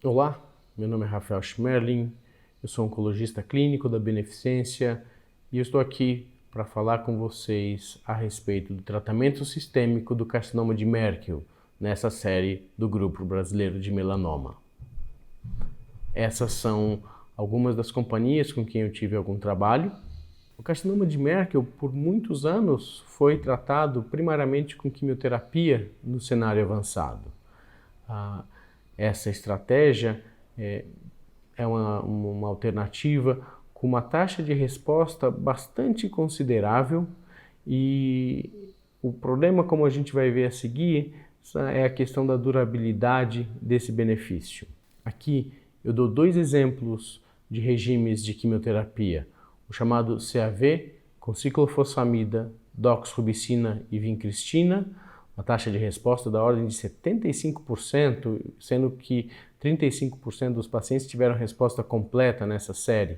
Olá, meu nome é Rafael Schmerling, eu sou oncologista clínico da Beneficência e eu estou aqui para falar com vocês a respeito do tratamento sistêmico do carcinoma de Merkel nessa série do Grupo Brasileiro de Melanoma. Essas são algumas das companhias com quem eu tive algum trabalho. O carcinoma de Merkel, por muitos anos, foi tratado primariamente com quimioterapia no cenário avançado. Essa estratégia é uma alternativa com uma taxa de resposta bastante considerável e o problema, como a gente vai ver a seguir, é a questão da durabilidade desse benefício. Aqui eu dou dois exemplos de regimes de quimioterapia, o chamado CAV, com ciclofosfamida, doxorubicina e vincristina, uma taxa de resposta da ordem de 75%, sendo que 35% dos pacientes tiveram resposta completa nessa série.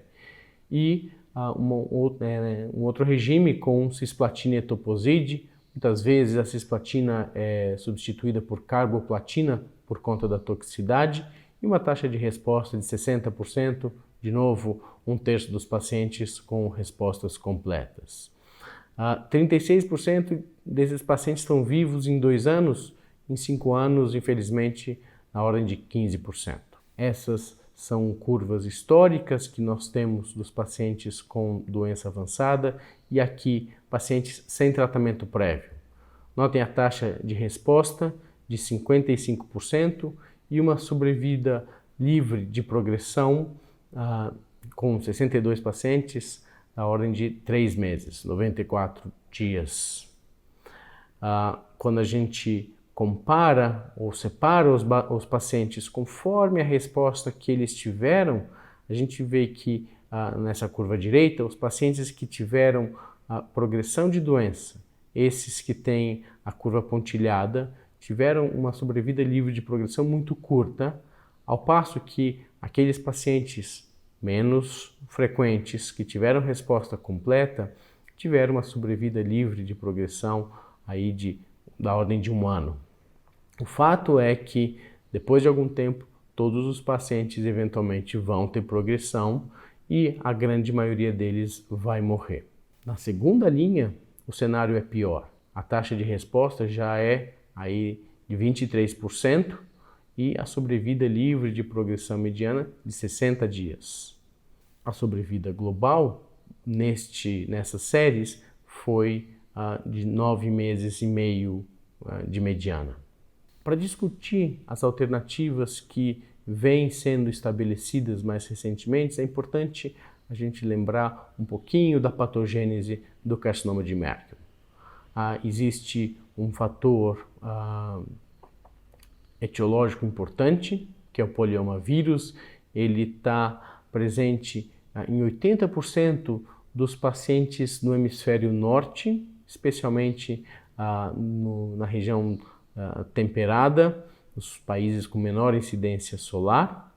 E um outro regime com cisplatina e etoposide. Muitas vezes a cisplatina é substituída por carboplatina por conta da toxicidade e uma taxa de resposta de 60%, de novo, um terço dos pacientes com respostas completas. 36% desses pacientes estão vivos em 2 anos, em 5 anos, infelizmente, na ordem de 15%. Essas são curvas históricas que nós temos dos pacientes com doença avançada e aqui pacientes sem tratamento prévio. Notem a taxa de resposta de 55% e uma sobrevida livre de progressão com 62 pacientes na ordem de 3 meses, 94 dias. Quando a gente compara ou separa os pacientes conforme a resposta que eles tiveram, a gente vê que nessa curva direita, os pacientes que tiveram a progressão de doença, esses que têm a curva pontilhada, tiveram uma sobrevida livre de progressão muito curta, ao passo que aqueles pacientes menos frequentes, que tiveram resposta completa, tiveram uma sobrevida livre de progressão aí da ordem de 1 ano. O fato é que, depois de algum tempo, todos os pacientes eventualmente vão ter progressão e a grande maioria deles vai morrer. Na segunda linha, o cenário é pior. A taxa de resposta já é aí de 23%, e a sobrevida livre de progressão mediana de 60 dias. A sobrevida global nessas séries foi de 9 meses e meio de mediana. Para discutir as alternativas que vêm sendo estabelecidas mais recentemente, é importante a gente lembrar um pouquinho da patogênese do carcinoma de Merkel. Existe um fator etiológico importante, que é o poliomavírus. Ele está presente em 80% dos pacientes no hemisfério norte, especialmente na região temperada, nos países com menor incidência solar.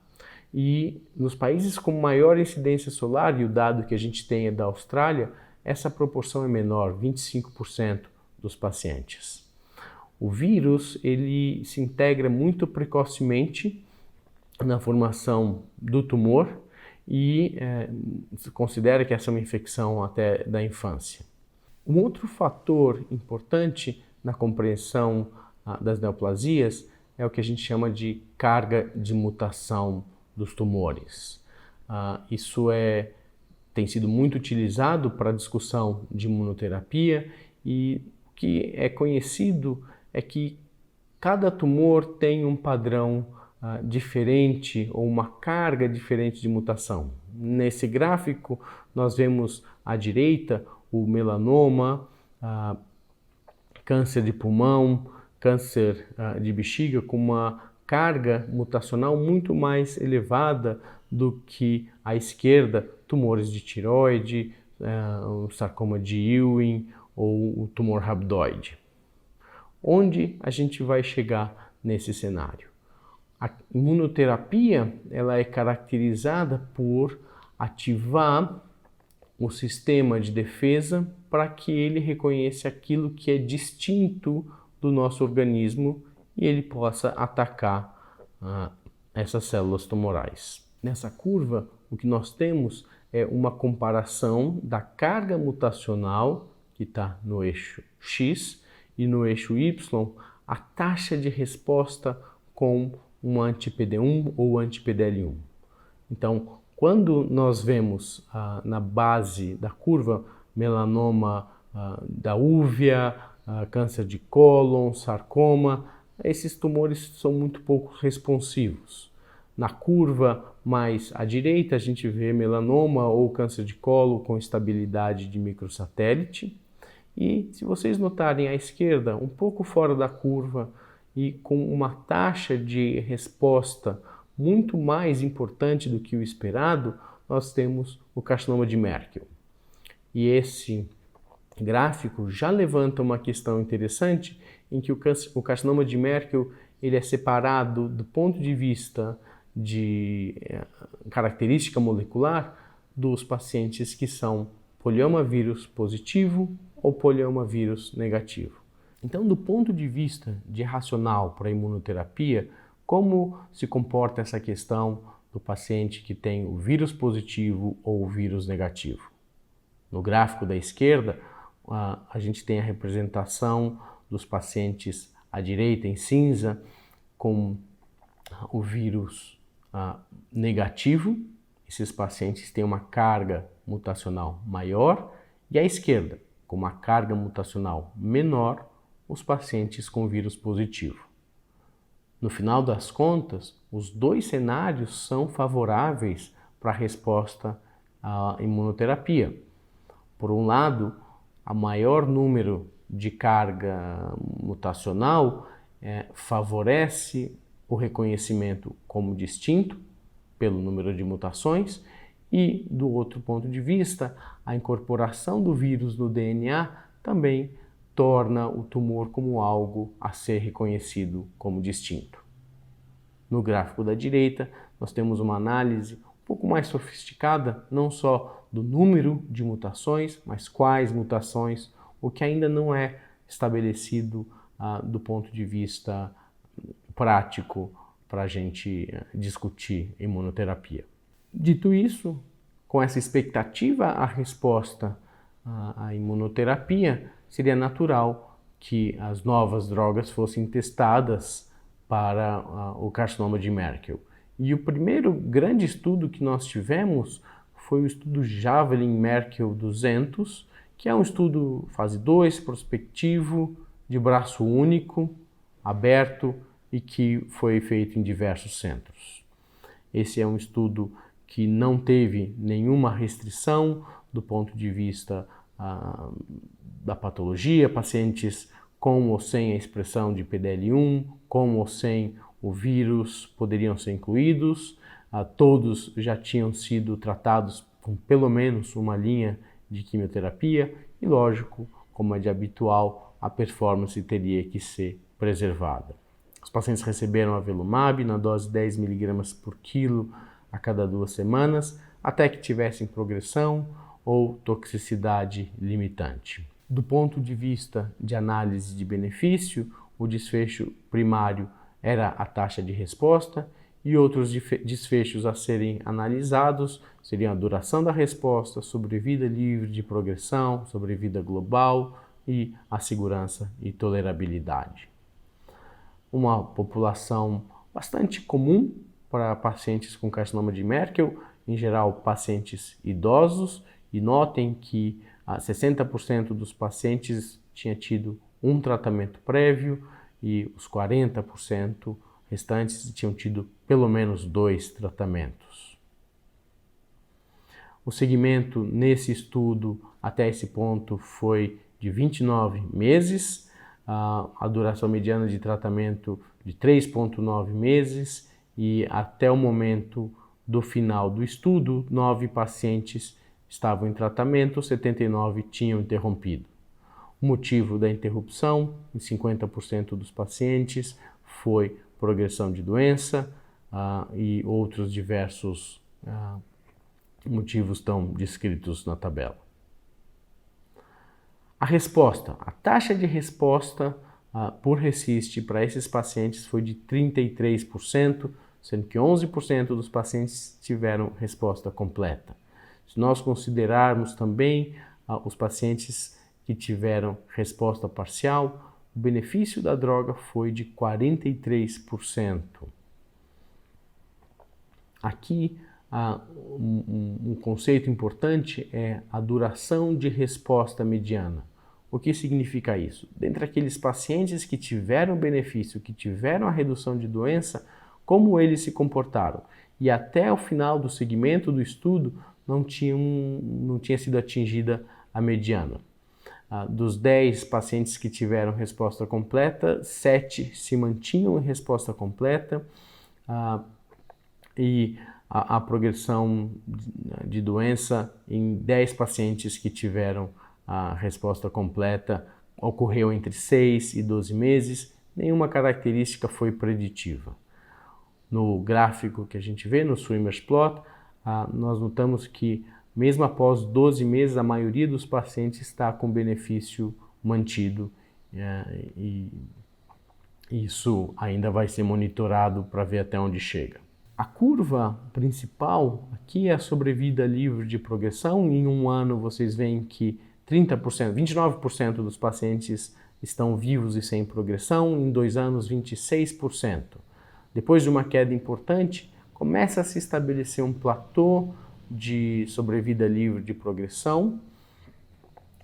E nos países com maior incidência solar, e o dado que a gente tem é da Austrália, essa proporção é menor, 25% dos pacientes. O vírus ele se integra muito precocemente na formação do tumor e se considera que essa é uma infecção até da infância. Um outro fator importante na compreensão das neoplasias é o que a gente chama de carga de mutação dos tumores. Isso tem sido muito utilizado para a discussão de imunoterapia e o que é conhecido é que cada tumor tem um padrão diferente ou uma carga diferente de mutação. Nesse gráfico, nós vemos à direita o melanoma, câncer de pulmão, câncer de bexiga com uma carga mutacional muito mais elevada do que à esquerda, tumores de tireoide, o sarcoma de Ewing ou o tumor rabdoide. Onde a gente vai chegar nesse cenário? A imunoterapia ela é caracterizada por ativar o sistema de defesa para que ele reconheça aquilo que é distinto do nosso organismo e ele possa atacar essas células tumorais. Nessa curva, o que nós temos é uma comparação da carga mutacional, que está no eixo X, e no eixo Y, a taxa de resposta com um anti-PD1 ou anti-PDL1. Então, quando nós vemos na base da curva melanoma da úvea, câncer de cólon, sarcoma, esses tumores são muito pouco responsivos. Na curva mais à direita, a gente vê melanoma ou câncer de colo com estabilidade de microsatélite. E se vocês notarem à esquerda, um pouco fora da curva e com uma taxa de resposta muito mais importante do que o esperado, nós temos o carcinoma de Merkel. E esse gráfico já levanta uma questão interessante em que o carcinoma de Merkel ele é separado do ponto de vista de característica molecular dos pacientes que são polioma vírus positivo ou polioma vírus negativo. Então, do ponto de vista de racional para a imunoterapia, como se comporta essa questão do paciente que tem o vírus positivo ou o vírus negativo? No gráfico da esquerda, a gente tem a representação dos pacientes à direita em cinza com o vírus negativo. Esses pacientes têm uma carga mutacional maior, e à esquerda, com uma carga mutacional menor, os pacientes com vírus positivo. No final das contas, os dois cenários são favoráveis para a resposta à imunoterapia. Por um lado, a maior número de carga mutacional favorece o reconhecimento como distinto pelo número de mutações e, do outro ponto de vista, a incorporação do vírus no DNA também torna o tumor como algo a ser reconhecido como distinto. No gráfico da direita, nós temos uma análise um pouco mais sofisticada, não só do número de mutações, mas quais mutações, o que ainda não é estabelecido do ponto de vista prático para a gente discutir imunoterapia. Dito isso, com essa expectativa à resposta à imunoterapia, seria natural que as novas drogas fossem testadas para o carcinoma de Merkel. E o primeiro grande estudo que nós tivemos foi o estudo Javelin Merkel 200, que é um estudo fase 2, prospectivo, de braço único, aberto e que foi feito em diversos centros. Esse é um estudo que não teve nenhuma restrição do ponto de vista da patologia, pacientes com ou sem a expressão de PDL1, com ou sem o vírus poderiam ser incluídos, todos já tinham sido tratados com pelo menos uma linha de quimioterapia e, lógico, como é de habitual, a performance teria que ser preservada. Os pacientes receberam avelumab na dose 10 mg por quilo a cada 2 semanas, até que tivessem progressão ou toxicidade limitante. Do ponto de vista de análise de benefício, o desfecho primário era a taxa de resposta e outros desfechos a serem analisados seriam a duração da resposta, sobrevida livre de progressão, sobrevida global e a segurança e tolerabilidade. Uma população bastante comum para pacientes com carcinoma de Merkel, em geral pacientes idosos, e notem que 60% dos pacientes tinha tido um tratamento prévio e os 40% restantes tinham tido pelo menos 2 tratamentos. O segmento nesse estudo até esse ponto foi de 29 meses, a duração mediana de tratamento de 3,9 meses e até o momento do final do estudo, 9 pacientes estavam em tratamento, 79 tinham interrompido. O motivo da interrupção, em 50% dos pacientes, foi progressão de doença e outros diversos motivos estão descritos na tabela. A resposta, a taxa de resposta por RECIST para esses pacientes foi de 33%, sendo que 11% dos pacientes tiveram resposta completa. Se nós considerarmos também os pacientes que tiveram resposta parcial, o benefício da droga foi de 43%. Aqui, um conceito importante é a duração de resposta mediana. O que significa isso? Dentre aqueles pacientes que tiveram benefício, que tiveram a redução de doença, como eles se comportaram? E até o final do segmento do estudo não tinha sido atingida a mediana. Dos 10 pacientes que tiveram resposta completa, 7 se mantinham em resposta completa e a progressão de doença em 10 pacientes que tiveram a resposta completa ocorreu entre 6 e 12 meses, nenhuma característica foi preditiva. No gráfico que a gente vê, no Swimmer's plot, nós notamos que mesmo após 12 meses, a maioria dos pacientes está com benefício mantido e isso ainda vai ser monitorado para ver até onde chega. A curva principal aqui é a sobrevida livre de progressão. Em um ano vocês veem que 29% dos pacientes estão vivos e sem progressão, em 2 anos 26%. Depois de uma queda importante, começa a se estabelecer um platô de sobrevida livre de progressão.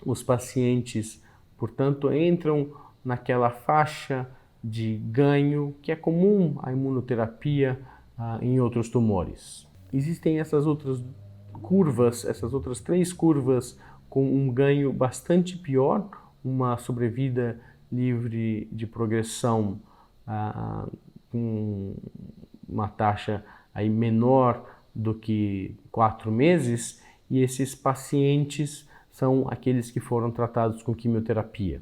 Os pacientes, portanto, entram naquela faixa de ganho que é comum à imunoterapia em outros tumores. Existem essas outras curvas, essas outras 3 curvas com um ganho bastante pior, uma sobrevida livre de progressão com uma taxa aí menor do que 4 meses, e esses pacientes são aqueles que foram tratados com quimioterapia.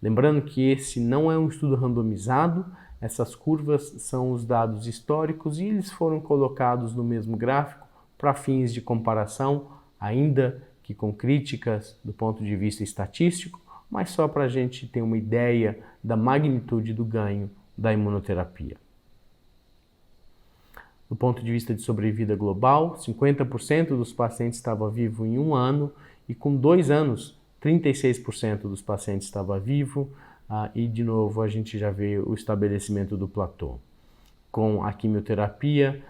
Lembrando que esse não é um estudo randomizado, essas curvas são os dados históricos e eles foram colocados no mesmo gráfico para fins de comparação, ainda que com críticas do ponto de vista estatístico, mas só para a gente ter uma ideia da magnitude do ganho da imunoterapia. Do ponto de vista de sobrevida global, 50% dos pacientes estavam vivos em 1 ano e com 2 anos, 36% dos pacientes estavam vivos e de novo a gente já vê o estabelecimento do platô. Com a quimioterapia,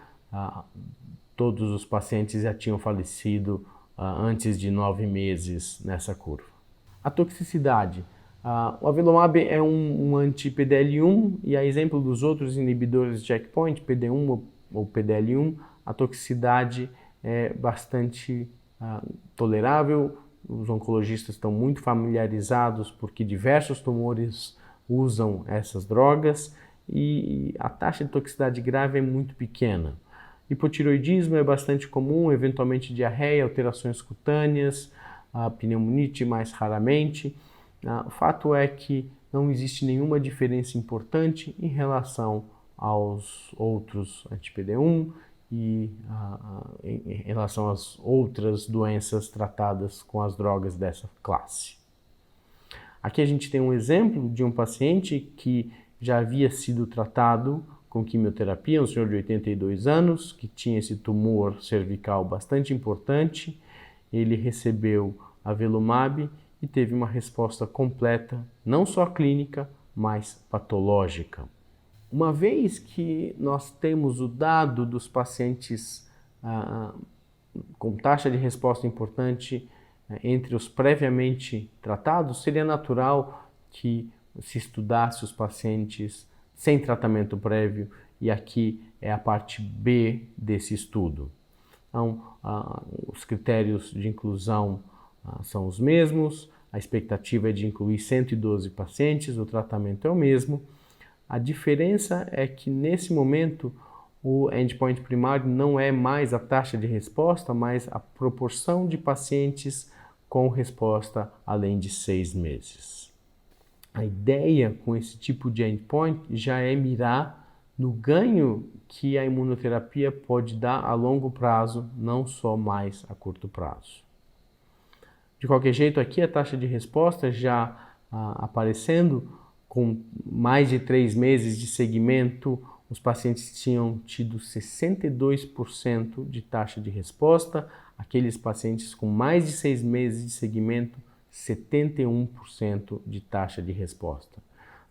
todos os pacientes já tinham falecido antes de 9 meses nessa curva. A toxicidade. O Avelumab é um anti-PDL1 e a exemplo dos outros inibidores de checkpoint, PD1 ou PDL1, a toxicidade é bastante tolerável. Os oncologistas estão muito familiarizados porque diversos tumores usam essas drogas e a taxa de toxicidade grave é muito pequena. Hipotiroidismo é bastante comum, eventualmente diarreia, alterações cutâneas, pneumonite mais raramente. O fato é que não existe nenhuma diferença importante em relação aos outros anti-PD1 e em relação às outras doenças tratadas com as drogas dessa classe. Aqui a gente tem um exemplo de um paciente que já havia sido tratado com quimioterapia, um senhor de 82 anos, que tinha esse tumor cervical bastante importante. Ele recebeu Avelumab e teve uma resposta completa, não só clínica, mas patológica. Uma vez que nós temos o dado dos pacientes com taxa de resposta importante entre os previamente tratados, seria natural que se estudasse os pacientes sem tratamento prévio, e aqui é a parte B desse estudo. Então, os critérios de inclusão são os mesmos, a expectativa é de incluir 112 pacientes, o tratamento é o mesmo. A diferença é que nesse momento o endpoint primário não é mais a taxa de resposta, mas a proporção de pacientes com resposta além de 6 meses. A ideia com esse tipo de endpoint já é mirar no ganho que a imunoterapia pode dar a longo prazo, não só mais a curto prazo. De qualquer jeito, aqui a taxa de resposta já aparecendo com mais de 3 meses de segmento, os pacientes tinham tido 62% de taxa de resposta, aqueles pacientes com mais de 6 meses de seguimento, 71% de taxa de resposta.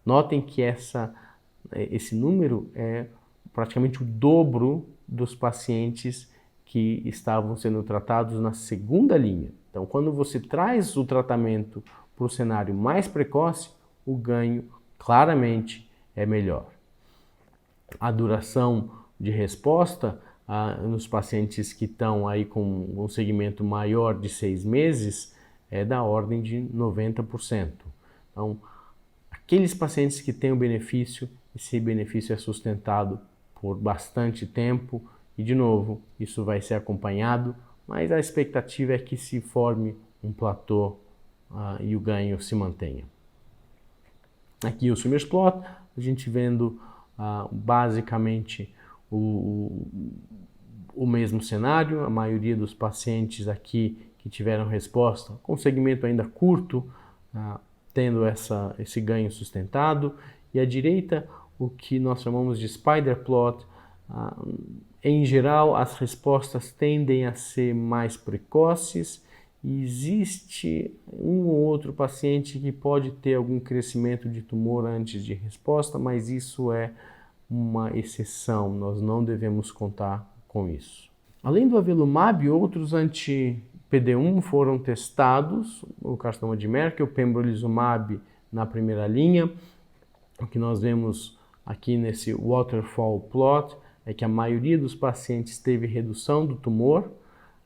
Notem que esse número é praticamente o dobro dos pacientes que estavam sendo tratados na segunda linha. Então, quando você traz o tratamento para o cenário mais precoce, o ganho claramente é melhor. A duração de resposta nos pacientes que estão aí com um segmento maior de 6 meses é da ordem de 90%. Então, aqueles pacientes que têm o benefício, esse benefício é sustentado por bastante tempo e, de novo, isso vai ser acompanhado, mas a expectativa é que se forme um platô e o ganho se mantenha. Aqui o Swimmer's Plot, a gente vendo basicamente o mesmo cenário, a maioria dos pacientes aqui que tiveram resposta com segmento ainda curto, tendo esse ganho sustentado, e à direita o que nós chamamos de Spider Plot. Em geral, as respostas tendem a ser mais precoces e existe um ou outro paciente que pode ter algum crescimento de tumor antes de resposta, mas isso é uma exceção, nós não devemos contar com isso. Além do avelumab, outros anti-PD-1 foram testados, o carcinoma de Merkel, o pembrolizumab na primeira linha. O que nós vemos aqui nesse waterfall plot é que a maioria dos pacientes teve redução do tumor,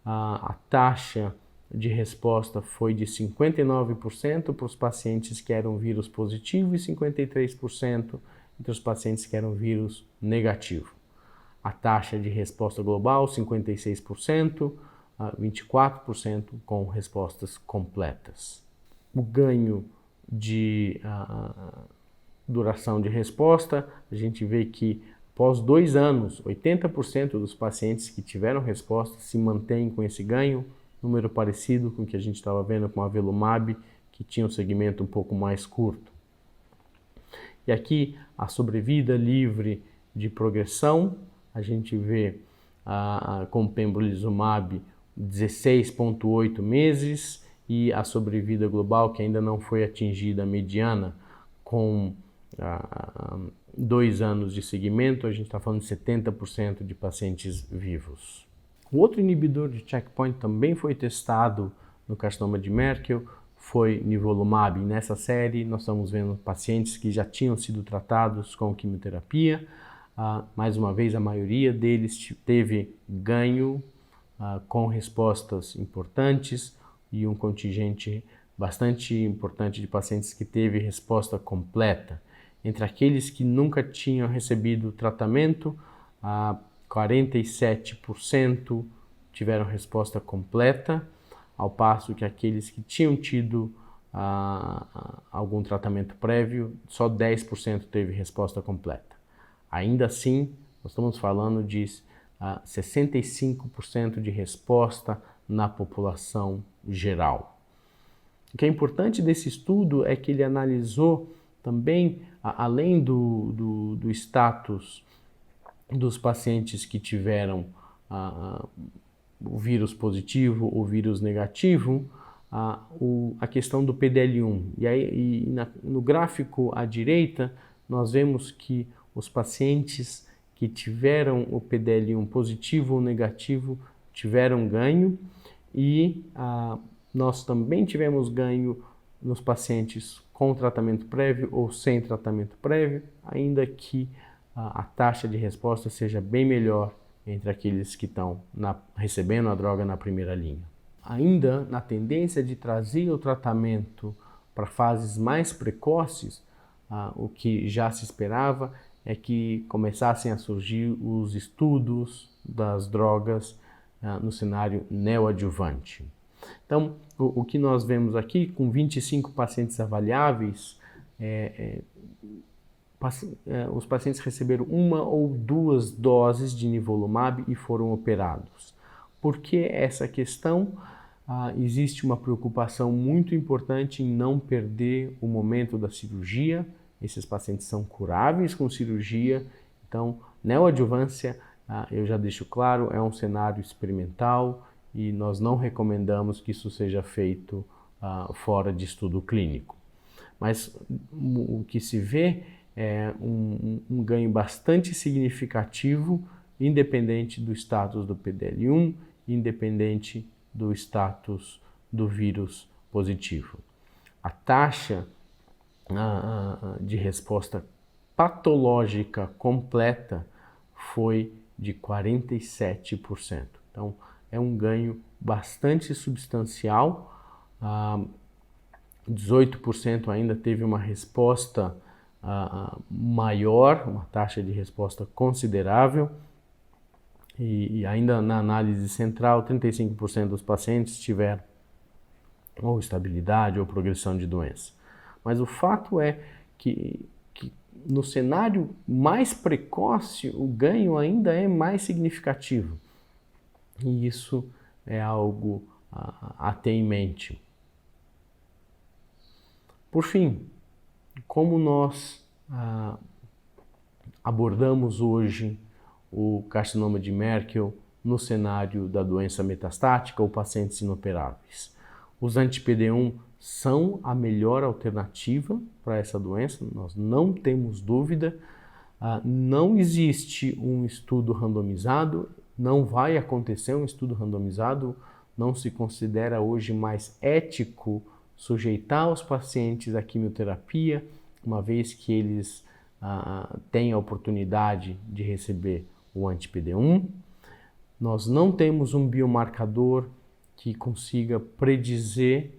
a taxa de resposta foi de 59% para os pacientes que eram vírus positivo e 53% entre os pacientes que eram vírus negativo. A taxa de resposta global, 56%, 24% com respostas completas. O ganho de duração de resposta, a gente vê que após 2 anos, 80% dos pacientes que tiveram resposta se mantêm com esse ganho, número parecido com o que a gente estava vendo com a avelumab, que tinha um segmento um pouco mais curto. E aqui a sobrevida livre de progressão, a gente vê com pembrolizumab 16,8 meses e a sobrevida global que ainda não foi atingida a mediana com 2 anos de seguimento, a gente está falando de 70% de pacientes vivos. O outro inibidor de checkpoint também foi testado no carcinoma de Merkel, foi nivolumab. Nessa série nós estamos vendo pacientes que já tinham sido tratados com quimioterapia. Mais uma vez, a maioria deles teve ganho com respostas importantes e um contingente bastante importante de pacientes que teve resposta completa. Entre aqueles que nunca tinham recebido tratamento, 47% tiveram resposta completa, ao passo que aqueles que tinham tido algum tratamento prévio, só 10% teve resposta completa. Ainda assim, nós estamos falando de 65% de resposta na população geral. O que é importante desse estudo é que ele analisou também, além do status dos pacientes que tiveram o vírus positivo ou vírus negativo, a questão do PDL1. No gráfico à direita, nós vemos que os pacientes que tiveram o PDL1 positivo ou negativo tiveram ganho e nós também tivemos ganho nos pacientes com tratamento prévio ou sem tratamento prévio, ainda que a taxa de resposta seja bem melhor entre aqueles que estão recebendo a droga na primeira linha. Ainda na tendência de trazer o tratamento para fases mais precoces, o que já se esperava é que começassem a surgir os estudos das drogas no cenário neoadjuvante. Então, o que nós vemos aqui, com 25 pacientes avaliáveis, os pacientes receberam 1 ou 2 doses de nivolumab e foram operados. Por que essa questão? Existe uma preocupação muito importante em não perder o momento da cirurgia. Esses pacientes são curáveis com cirurgia, Então, neoadjuvância, eu já deixo claro, é um cenário experimental e nós não recomendamos que isso seja feito fora de estudo clínico. Mas o que se vê é um ganho bastante significativo, independente do status do PDL1, independente do status do vírus positivo. A taxa de resposta patológica completa foi de 47%. Então, é um ganho bastante substancial. 18% ainda teve uma resposta maior, uma taxa de resposta considerável. E ainda na análise central, 35% dos pacientes tiveram ou estabilidade ou progressão de doença. Mas o fato é que no cenário mais precoce, o ganho ainda é mais significativo. E isso é algo a ter em mente. Por fim, como nós abordamos hoje o carcinoma de Merkel no cenário da doença metastática ou pacientes inoperáveis? Os anti-PD1 são a melhor alternativa para essa doença, nós não temos dúvida. Não existe um estudo randomizado, não vai acontecer um estudo randomizado, não se considera hoje mais ético sujeitar os pacientes à quimioterapia, uma vez que eles têm a oportunidade de receber o anti-PD1. Nós não temos um biomarcador que consiga predizer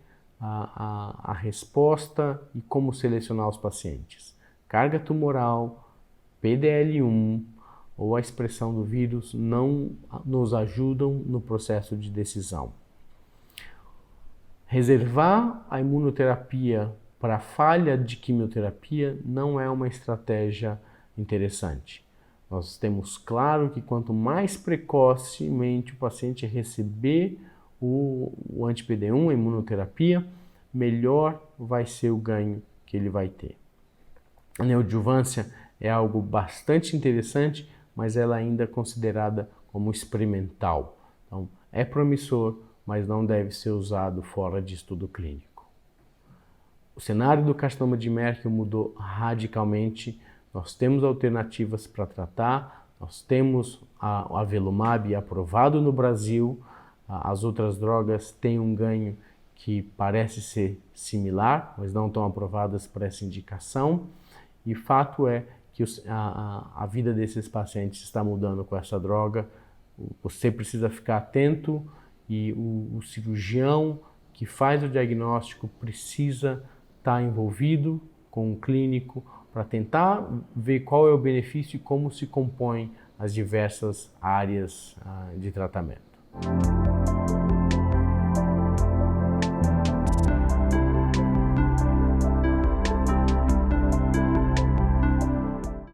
a resposta e como selecionar os pacientes. Carga tumoral, PDL1 ou a expressão do vírus não nos ajudam no processo de decisão. Reservar a imunoterapia para a falha de quimioterapia não é uma estratégia interessante. Nós temos claro que quanto mais precocemente o paciente receber o anti-PD1, a imunoterapia, melhor vai ser o ganho que ele vai ter. A neoadjuvância é algo bastante interessante, mas ela ainda é considerada como experimental. Então, é promissor, mas não deve ser usado fora de estudo clínico. O cenário do carcinoma de Merkel mudou radicalmente. Nós temos alternativas para tratar, nós temos a Avelumab aprovado no Brasil, as outras drogas têm um ganho que parece ser similar, mas não estão aprovadas para essa indicação. E fato é que a vida desses pacientes está mudando com essa droga. Você precisa ficar atento e o cirurgião que faz o diagnóstico precisa estar envolvido com o clínico para tentar ver qual é o benefício e como se compõem as diversas áreas de tratamento.